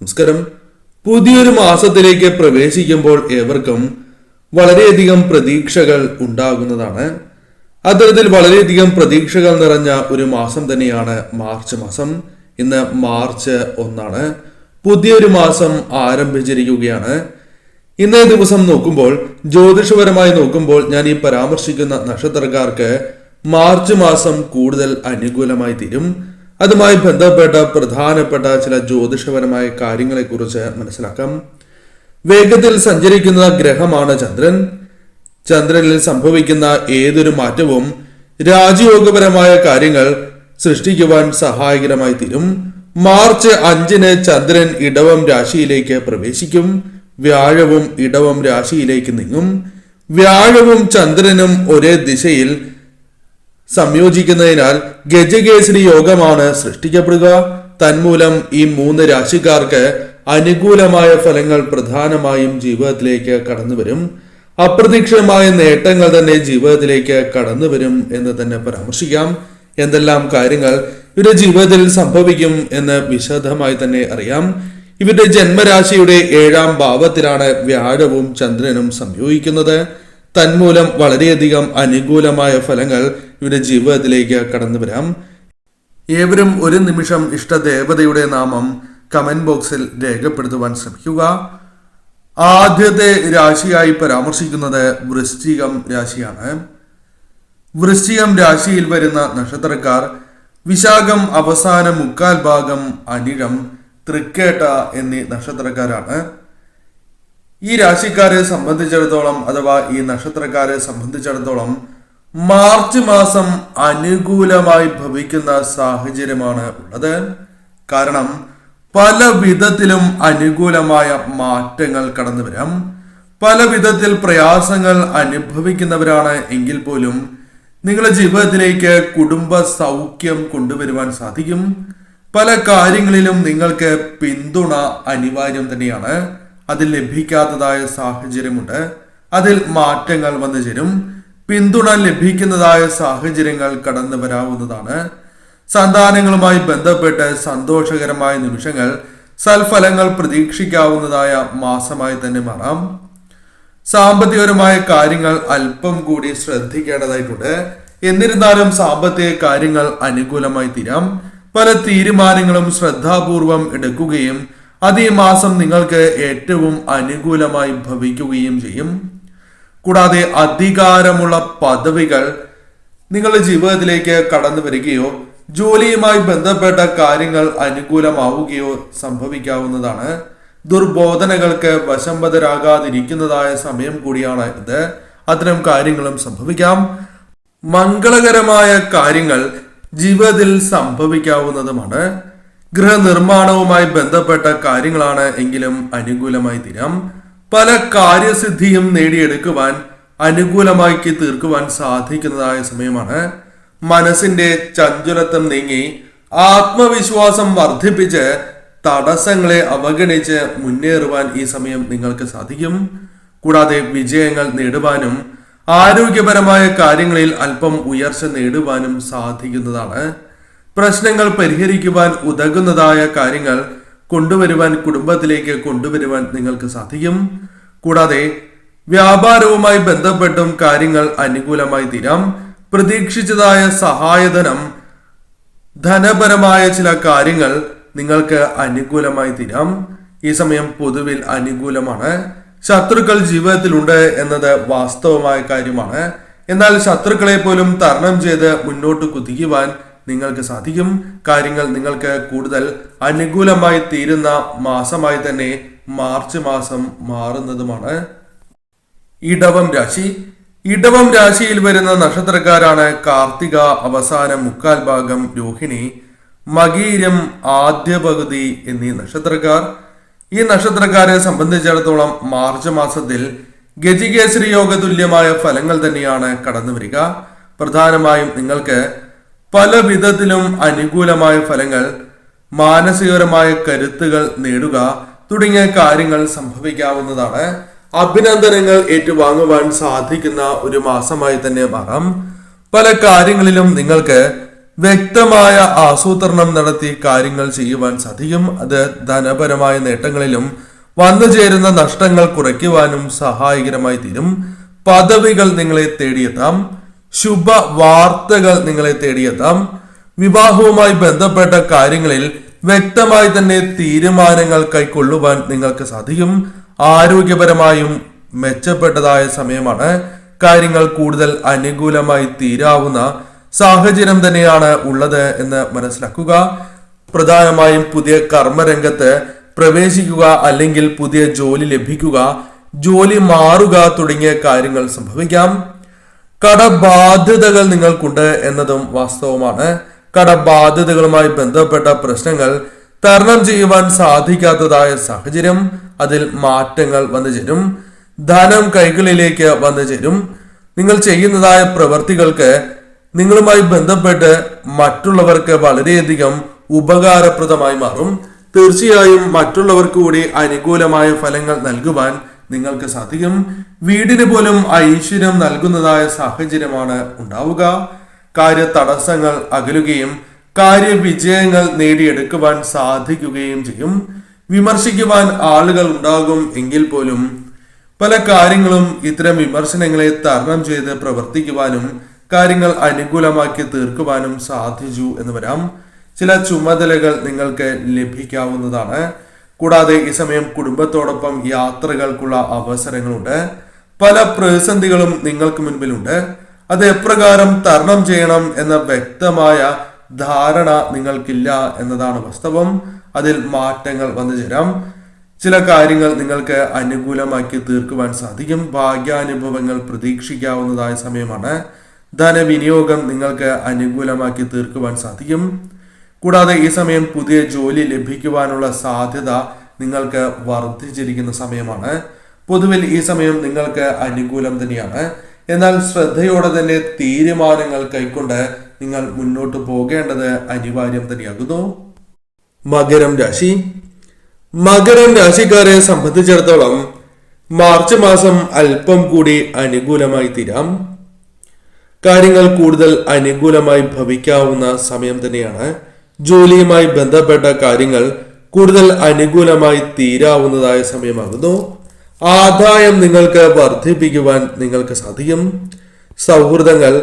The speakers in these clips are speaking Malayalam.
നമസ്കാരം. പുതിയൊരു മാസത്തിലേക്ക് പ്രവേശിക്കുമ്പോൾ ഏവർക്കും വളരെയധികം പ്രതീക്ഷകൾ ഉണ്ടാകുന്നതാണ്. അത്തരത്തിൽ വളരെയധികം പ്രതീക്ഷകൾ നിറഞ്ഞ ഒരു മാസം തന്നെയാണ് മാർച്ച് മാസം. ഇന്ന് മാർച്ച് 1. പുതിയൊരു മാസം ആരംഭിച്ചിരിക്കുകയാണ്. ഇന്നേ ദിവസം നോക്കുമ്പോൾ, ജ്യോതിഷപരമായി നോക്കുമ്പോൾ, ഞാൻ ഈ പരാമർശിക്കുന്ന നക്ഷത്രക്കാർക്ക് മാർച്ച് മാസം കൂടുതൽ അനുകൂലമായി തീരും. അതുമായി ബന്ധപ്പെട്ട പ്രധാനപ്പെട്ട ചില ജ്യോതിഷപരമായ കാര്യങ്ങളെക്കുറിച്ച് മനസ്സിലാക്കാം. വേഗത്തിൽ സഞ്ചരിക്കുന്ന ഗ്രഹമാണ് ചന്ദ്രൻ. ചന്ദ്രനിൽ സംഭവിക്കുന്ന ഏതൊരു മാറ്റവും രാജയോഗപരമായ കാര്യങ്ങൾ സൃഷ്ടിക്കുവാൻ സഹായകരമായി തീരും. മാർച്ച് 5 ചന്ദ്രൻ ഇടവം രാശിയിലേക്ക് പ്രവേശിക്കും. വ്യാഴവും ഇടവം രാശിയിലേക്ക് നീങ്ങും. വ്യാഴവും ചന്ദ്രനും ഒരേ ദിശയിൽ സംയോജിക്കുന്നതിനാൽ ഗജകേസരി യോഗമാണ് സൃഷ്ടിക്കപ്പെടുക. തന്മൂലം ഈ 3 രാശിക്കാർക്ക് അനുകൂലമായ ഫലങ്ങൾ പ്രധാനമായും ജീവിതത്തിലേക്ക് കടന്നു വരും. അപ്രതീക്ഷിതമായ നേട്ടങ്ങൾ തന്നെ ജീവിതത്തിലേക്ക് കടന്നു വരും എന്ന് തന്നെ പരാമർശിക്കാം. എന്തെല്ലാം കാര്യങ്ങൾ ഇവരുടെ ജീവിതത്തിൽ സംഭവിക്കും എന്ന് വിശദമായി തന്നെ അറിയാം. ഇവരുടെ ജന്മരാശിയുടെ 7ാം ഭാവത്തിലാണ് വ്യാഴവും ചന്ദ്രനും സംയോജിക്കുന്നത്. തന്മൂലം വളരെയധികം അനുകൂലമായ ഫലങ്ങൾ ഇവരുടെ ജീവിതത്തിലേക്ക് കടന്നു വരാം. ഏവരും ഒരു നിമിഷം ഇഷ്ടദേവതയുടെ നാമം കമന്റ് ബോക്സിൽ രേഖപ്പെടുത്തുവാൻ ശ്രമിക്കുക. ആദ്യത്തെ രാശിയായി പരാമർശിക്കുന്നത് വൃശ്ചികം രാശിയാണ്. വൃശ്ചികം രാശിയിൽ വരുന്ന നക്ഷത്രക്കാർ വിശാഖം അവസാന 3/4 ഭാഗം, അനിഴം, തൃക്കേട്ട എന്നീ നക്ഷത്രക്കാരാണ്. ഈ രാശിക്കാരെ സംബന്ധിച്ചിടത്തോളം, അഥവാ ഈ നക്ഷത്രക്കാരെ സംബന്ധിച്ചിടത്തോളം മാർച്ച് മാസം അനുകൂലമായി ഭവിക്കുന്ന സാഹചര്യമാണ് ഉള്ളത്. കാരണം പല വിധത്തിലും അനുകൂലമായ മാറ്റങ്ങൾ കടന്നു വരാം. പല വിധത്തിൽ പ്രയാസങ്ങൾ അനുഭവിക്കുന്നവരാണ് എങ്കിൽ പോലും നിങ്ങളുടെ ജീവിതത്തിലേക്ക് കുടുംബ സൗഖ്യം കൊണ്ടുവരുവാൻ സാധിക്കും. പല കാര്യങ്ങളിലും നിങ്ങൾക്ക് പിന്തുണ അനിവാര്യം തന്നെയാണ്. അതിൽ ലഭിക്കാത്തതായ സാഹചര്യമുണ്ട്. അതിൽ മാറ്റങ്ങൾ വന്നു ചേരും. പിന്തുണ ലഭിക്കുന്നതായ സാഹചര്യങ്ങൾ കടന്നു വരാവുന്നതാണ്. സന്താനങ്ങളുമായി ബന്ധപ്പെട്ട് സന്തോഷകരമായ നിമിഷങ്ങൾ, സൽഫലങ്ങൾ പ്രതീക്ഷിക്കാവുന്നതായ മാസമായി തന്നെ മാറാം. സാമ്പത്തികപരമായ കാര്യങ്ങൾ അല്പം കൂടി ശ്രദ്ധിക്കേണ്ടതായിട്ടുണ്ട്. എന്നിരുന്നാലും സാമ്പത്തിക കാര്യങ്ങൾ അനുകൂലമായി തീരാം. പല തീരുമാനങ്ങളും ശ്രദ്ധാപൂർവം എടുക്കുകയും അത് ഈ മാസം നിങ്ങൾക്ക് ഏറ്റവും അനുകൂലമായി ഭവിക്കുകയും ചെയ്യും. കൂടാതെ അധികാരമുള്ള പദവികൾ നിങ്ങളുടെ ജീവിതത്തിലേക്ക് കടന്നു വരികയോ ജോലിയുമായി ബന്ധപ്പെട്ട കാര്യങ്ങൾ അനുകൂലമാവുകയോ സംഭവിക്കാവുന്നതാണ്. ദുർബോധനകൾക്ക് വശംവദരാകാതിരിക്കുന്നതായ സമയം കൂടിയാണ് ഇത്. അത്തരം കാര്യങ്ങളും സംഭവിക്കാം. മംഗളകരമായ കാര്യങ്ങൾ ജീവിതത്തിൽ സംഭവിക്കാവുന്നതുമാണ്. ഗൃഹനിർമ്മാണവുമായി ബന്ധപ്പെട്ട കാര്യങ്ങളാണ് എങ്കിലും അനുകൂലമായി തീരാം. പല കാര്യസിദ്ധിയും നേടിയെടുക്കുവാൻ അനുകൂലമായി തീർക്കുവാൻ സാധിക്കുന്നതായ സമയമാണ്. മനസ്സിന്റെ ചഞ്ചലത്വം നീങ്ങി ആത്മവിശ്വാസം വർദ്ധിപ്പിച്ച് തടസ്സങ്ങളെ അവഗണിച്ച് മുന്നേറുവാൻ ഈ സമയം നിങ്ങൾക്ക് സാധിക്കും. കൂടാതെ വിജയങ്ങൾ നേടുവാനും ആരോഗ്യപരമായ കാര്യങ്ങളിൽ അല്പം ഉയർച്ച നേടുവാനും സാധിക്കുന്നതാണ്. പ്രശ്നങ്ങൾ പരിഹരിക്കുവാൻ ഉതകുന്നതായ കാര്യങ്ങൾ കുടുംബത്തിലേക്ക് കൊണ്ടുവരുവാൻ നിങ്ങൾക്ക് സാധിക്കും. കൂടാതെ വ്യാപാരവുമായി ബന്ധപ്പെട്ടും കാര്യങ്ങൾ അനുകൂലമായി തീരാം. പ്രതീക്ഷിച്ചതായ സഹായധനം, ധനപരമായ ചില കാര്യങ്ങൾ നിങ്ങൾക്ക് അനുകൂലമായി തീരാം. ഈ സമയം പൊതുവിൽ അനുകൂലമാണ്. ശത്രുക്കൾ ജീവിതത്തിലുണ്ട് എന്നത് വാസ്തവമായ കാര്യമാണ്. എന്നാൽ ശത്രുക്കളെ പോലും തരണം ചെയ്ത് മുന്നോട്ട് കുതിക്കുവാൻ നിങ്ങൾക്ക് സാധിക്കും. കാര്യങ്ങൾ നിങ്ങൾക്ക് കൂടുതൽ അനുകൂലമായി തീരുന്ന മാസമായി തന്നെ മാർച്ച് മാസം മാറുന്നതുമാണ്. ഇടവം രാശി. ഇടവം രാശിയിൽ വരുന്ന നക്ഷത്രക്കാരാണ് കാർത്തിക അവസാന 3/4 ഭാഗം, രോഹിണി, മകീരം ആദ്യ പകുതി എന്നീ നക്ഷത്രക്കാർ. ഈ നക്ഷത്രക്കാരെ സംബന്ധിച്ചിടത്തോളം മാർച്ച് മാസത്തിൽ ഗജകേസരി യോഗ തുല്യമായ ഫലങ്ങൾ തന്നെയാണ് കടന്നു വരിക. പ്രധാനമായും നിങ്ങൾക്ക് പല വിധത്തിലും അനുകൂലമായ ഫലങ്ങൾ, മാനസികപരമായ കരുത്തുകൾ നേടുക തുടങ്ങിയ കാര്യങ്ങൾ സംഭവിക്കാവുന്നതാണ്. അഭിനന്ദനങ്ങൾ ഏറ്റുവാങ്ങുവാൻ സാധിക്കുന്ന ഒരു മാസമായി തന്നെ മാറാം. പല കാര്യങ്ങളിലും നിങ്ങൾക്ക് വ്യക്തമായ ആസൂത്രണം നടത്തി കാര്യങ്ങൾ ചെയ്യുവാൻ സാധിക്കും. അത് ധനപരമായ നേട്ടങ്ങളിലും വന്നു ചേരുന്ന നഷ്ടങ്ങൾ കുറയ്ക്കുവാനും സഹായകരമായി തീരും. പദവികൾ നിങ്ങളെ തേടിയെത്താം. ശുഭ വാർത്തകൾ നിങ്ങളെ തേടിയെത്താം. വിവാഹവുമായി ബന്ധപ്പെട്ട കാര്യങ്ങളിൽ വ്യക്തമായി തന്നെ തീരുമാനങ്ങൾ കൈക്കൊള്ളുവാൻ നിങ്ങൾക്ക് സാധിക്കും. ആരോഗ്യപരമായും മെച്ചപ്പെട്ടതായ സമയമാണ്. കാര്യങ്ങൾ കൂടുതൽ അനുകൂലമായി തീരാവുന്ന സാഹചര്യം തന്നെയാണ് ഉള്ളത് എന്ന് മനസ്സിലാക്കുക. പ്രധാനമായും പുതിയ കർമ്മരംഗത്ത് പ്രവേശിക്കുക, അല്ലെങ്കിൽ പുതിയ ജോലി ലഭിക്കുക, ജോലി മാറുക തുടങ്ങിയ കാര്യങ്ങൾ സംഭവിക്കാം. കടബാധ്യതകൾ നിങ്ങൾക്കുണ്ട് എന്നതും വാസ്തവമാണ്. കടബാധ്യതകളുമായി ബന്ധപ്പെട്ട പ്രശ്നങ്ങൾ തരണം ചെയ്യുവാൻ സാധിക്കാത്തതായ സാഹചര്യം, അതിൽ മാറ്റങ്ങൾ വന്നു ചേരും. ധനം കൈകളിലേക്ക് വന്നു ചേരും. നിങ്ങൾ ചെയ്യുന്നതായ പ്രവൃത്തികൾക്ക് നിങ്ങളുമായി ബന്ധപ്പെട്ട് മറ്റുള്ളവർക്ക് വളരെയധികം ഉപകാരപ്രദമായി മാറും. തീർച്ചയായും മറ്റുള്ളവർക്ക് കൂടി അനുകൂലമായ ഫലങ്ങൾ നൽകുവാൻ നിങ്ങൾക്ക് സാധിക്കും. വീടിന് പോലും ഐശ്വര്യം നൽകുന്നതായ സാഹചര്യമാണ് ഉണ്ടാവുക. കാര്യ തടസ്സങ്ങൾ അകലുകയും കാര്യവിജയങ്ങൾ നേടിയെടുക്കുവാൻ സാധിക്കുകയും ചെയ്യും. വിമർശിക്കുവാൻ ആളുകൾ ഉണ്ടാകും എങ്കിൽ പോലും പല കാര്യങ്ങളും ഇത്തരം വിമർശനങ്ങളെ തരണം ചെയ്ത് പ്രവർത്തിക്കുവാനും കാര്യങ്ങൾ അനുകൂലമാക്കി തീർക്കുവാനും സാധിച്ചു എന്ന് വരാം. ചില ചുമതലകൾ നിങ്ങൾക്ക് ലഭിക്കാവുന്നതാണ്. കൂടാതെ ഈ സമയം കുടുംബത്തോടൊപ്പം യാത്രകൾക്കുള്ള അവസരങ്ങളുണ്ട്. പല പ്രതിസന്ധികളും നിങ്ങൾക്ക് മുൻപിലുണ്ട്. അത് എപ്രകാരം തരണം ചെയ്യണം എന്ന വ്യക്തമായ ധാരണ നിങ്ങൾക്കില്ല എന്നതാണ് വാസ്തവം. അതിൽ മാറ്റങ്ങൾ വന്നു ചേരാം. ചില കാര്യങ്ങൾ നിങ്ങൾക്ക് അനുകൂലമാക്കി തീർക്കുവാൻ സാധിക്കും. ഭാഗ്യാനുഭവങ്ങൾ പ്രതീക്ഷിക്കാവുന്നതായ സമയമാണ്. ധനവിനിയോഗം നിങ്ങൾക്ക് അനുകൂലമാക്കി തീർക്കുവാൻ സാധിക്കും. കൂടാതെ ഈ സമയം പുതിയ ജോലി ലഭിക്കുവാനുള്ള സാധ്യത നിങ്ങൾക്ക് വർദ്ധിച്ചിരിക്കുന്ന സമയമാണ്. പൊതുവിൽ ഈ സമയം നിങ്ങൾക്ക് അനുകൂലം തന്നെയാണ്. എന്നാൽ ശ്രദ്ധയോടെ തന്നെ തീരുമാനങ്ങൾ കൈക്കൊണ്ട് നിങ്ങൾ മുന്നോട്ട് പോകേണ്ടത് അനിവാര്യം തന്നെയാകുന്നു. മകരം രാശി. മകരം രാശിക്കാരെ സംബന്ധിച്ചിടത്തോളം മാർച്ച് മാസം അല്പം കൂടി അനുകൂലമായി തീരാം. കാര്യങ്ങൾ കൂടുതൽ അനുകൂലമായി ഭവിക്കാവുന്ന സമയം തന്നെയാണ്. ജോലിയുമായി ബന്ധപ്പെട്ട കാര്യങ്ങൾ കൂടുതൽ അനുകൂലമായി തീരാവുന്നതായ സമയമാകുന്നു. ആദായം നിങ്ങൾക്ക് വർദ്ധിപ്പിക്കുവാൻ നിങ്ങൾക്ക് സാധിക്കും. സൗഹൃദങ്ങൾ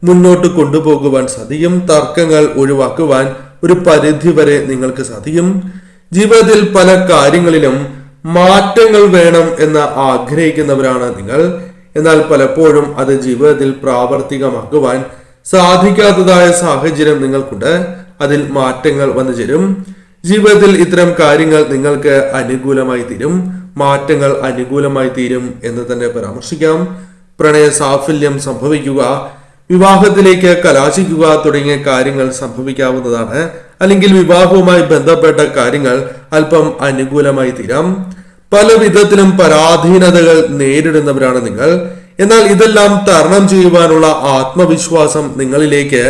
മുന്നോട്ട് കൊണ്ടുപോകുവാൻ സാധിക്കും. തർക്കങ്ങൾ ഒഴിവാക്കുവാൻ ഒരു പരിധി വരെ നിങ്ങൾക്ക് സാധിക്കും. ജീവിതത്തിൽ പല കാര്യങ്ങളിലും മാറ്റങ്ങൾ വേണം എന്ന് ആഗ്രഹിക്കുന്നവരാണ് നിങ്ങൾ. എന്നാൽ പലപ്പോഴും അത് ജീവിതത്തിൽ പ്രാവർത്തികമാക്കുവാൻ സാധിക്കാത്തതായ സാഹചര്യം നിങ്ങൾക്കുണ്ട്. അതിൽ മാറ്റങ്ങൾ വന്നു ചേരും. ജീവിതത്തിൽ ഇത്തരം കാര്യങ്ങൾ നിങ്ങൾക്ക് അനുകൂലമായി തീരും. മാറ്റങ്ങൾ അനുകൂലമായി തീരും എന്ന് തന്നെ പരാമർശിക്കാം. പ്രണയ സാഫല്യം സംഭവിക്കുക, വിവാഹത്തിലേക്ക് കലാശിക്കുക തുടങ്ങിയ കാര്യങ്ങൾ സംഭവിക്കാവുന്നതാണ്. അല്ലെങ്കിൽ വിവാഹവുമായി ബന്ധപ്പെട്ട കാര്യങ്ങൾ അല്പം അനുകൂലമായി തീരാം. പല വിധത്തിലും പരാധീനതകൾ നേരിടുന്നവരാണ് നിങ്ങൾ. എന്നാൽ ഇതെല്ലാം തരണം ചെയ്യുവാനുള്ള ആത്മവിശ്വാസം നിങ്ങളിലേക്ക്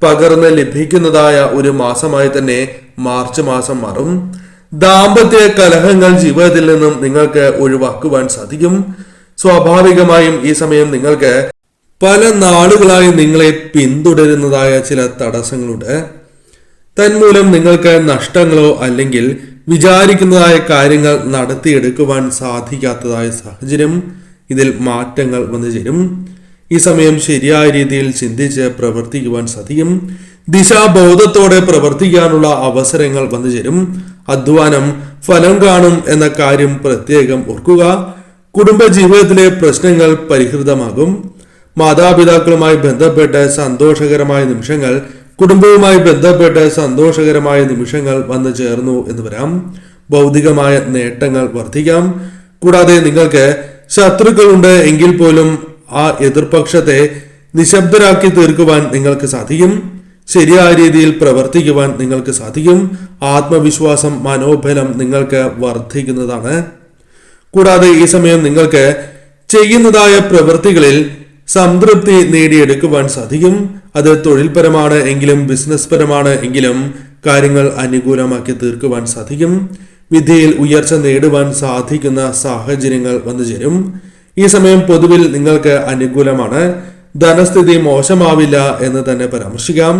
പകർന്ന് ലഭിക്കുന്നതായ ഒരു മാസമായി തന്നെ മാർച്ച് മാസം മാറും. ദാമ്പത്യ കലഹങ്ങൾ ജീവിതത്തിൽ നിന്നും നിങ്ങൾക്ക് ഒഴിവാക്കുവാൻ സാധിക്കും. സ്വാഭാവികമായും ഈ സമയം നിങ്ങൾക്ക് പല നാളുകളായി നിങ്ങളെ പിന്തുടരുന്നതായ ചില തടസ്സങ്ങളുണ്ട്. തന്മൂലം നിങ്ങൾക്ക് നഷ്ടങ്ങളോ അല്ലെങ്കിൽ വിചാരിക്കുന്നതായ കാര്യങ്ങൾ നടത്തിയെടുക്കുവാൻ സാധിക്കാത്തതായ സാഹചര്യം, ഇതിൽ മാറ്റങ്ങൾ വന്നു ചേരും. ഈ സമയം ശരിയായ രീതിയിൽ ചിന്തിച്ച് പ്രവർത്തിക്കുവാൻ സാധിക്കും. ദിശാബോധത്തോടെ പ്രവർത്തിക്കാനുള്ള അവസരങ്ങൾ വന്നു ചേരും. അധ്വാനം ഫലം കാണും എന്ന കാര്യം പ്രത്യേകം ഓർക്കുക. കുടുംബജീവിതത്തിലെ പ്രശ്നങ്ങൾ പരിഹൃതമാകും. മാതാപിതാക്കളുമായി ബന്ധപ്പെട്ട് സന്തോഷകരമായ നിമിഷങ്ങൾ, കുടുംബവുമായി ബന്ധപ്പെട്ട് സന്തോഷകരമായ നിമിഷങ്ങൾ വന്നു ചേർന്നു എന്ന് വരാം. ഭൗതികമായ നേട്ടങ്ങൾ വർദ്ധിക്കാം. കൂടാതെ നിങ്ങൾക്ക് ശത്രുക്കളുണ്ട് എങ്കിൽ പോലും ആ എതിർപക്ഷത്തെ നിശബ്ദരാക്കി തീർക്കുവാൻ നിങ്ങൾക്ക് സാധിക്കും. ശരിയായ രീതിയിൽ പ്രവർത്തിക്കുവാൻ നിങ്ങൾക്ക് സാധിക്കും. ആത്മവിശ്വാസം, മനോബലം നിങ്ങൾക്ക് വർദ്ധിക്കുന്നതാണ്. കൂടാതെ ഈ സമയം നിങ്ങൾക്ക് ചെയ്യുന്നതായ പ്രവൃത്തികളിൽ സംതൃപ്തി നേടിയെടുക്കുവാൻ സാധിക്കും. അത് തൊഴിൽപരമാണ് എങ്കിലും ബിസിനസ് പരമാണ് എങ്കിലും കാര്യങ്ങൾ അനുകൂലമാക്കി തീർക്കുവാൻ സാധിക്കും. വിദ്യയിൽ ഉയർച്ച നേടുവാൻ സാധിക്കുന്ന സാഹചര്യങ്ങൾ വന്നു ചേരും. ഈ സമയം പൊതുവിൽ നിങ്ങൾക്ക് അനുകൂലമാണ്. ധനസ്ഥിതി മോശമാവില്ല എന്ന് തന്നെ പരാമർശിക്കാം.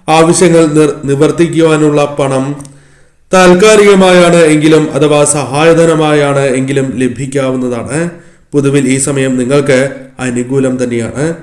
ആവശ്യങ്ങൾ നിവർത്തിക്കുവാനുള്ള പണം താൽക്കാലികമായാണ് എങ്കിലും അഥവാ സഹായധനമായാണ് എങ്കിലും ലഭിക്കാവുന്നതാണ്. പൊതുവിൽ ഈ സമയം നിങ്ങൾക്ക് അനുകൂലം തന്നെയാണ്.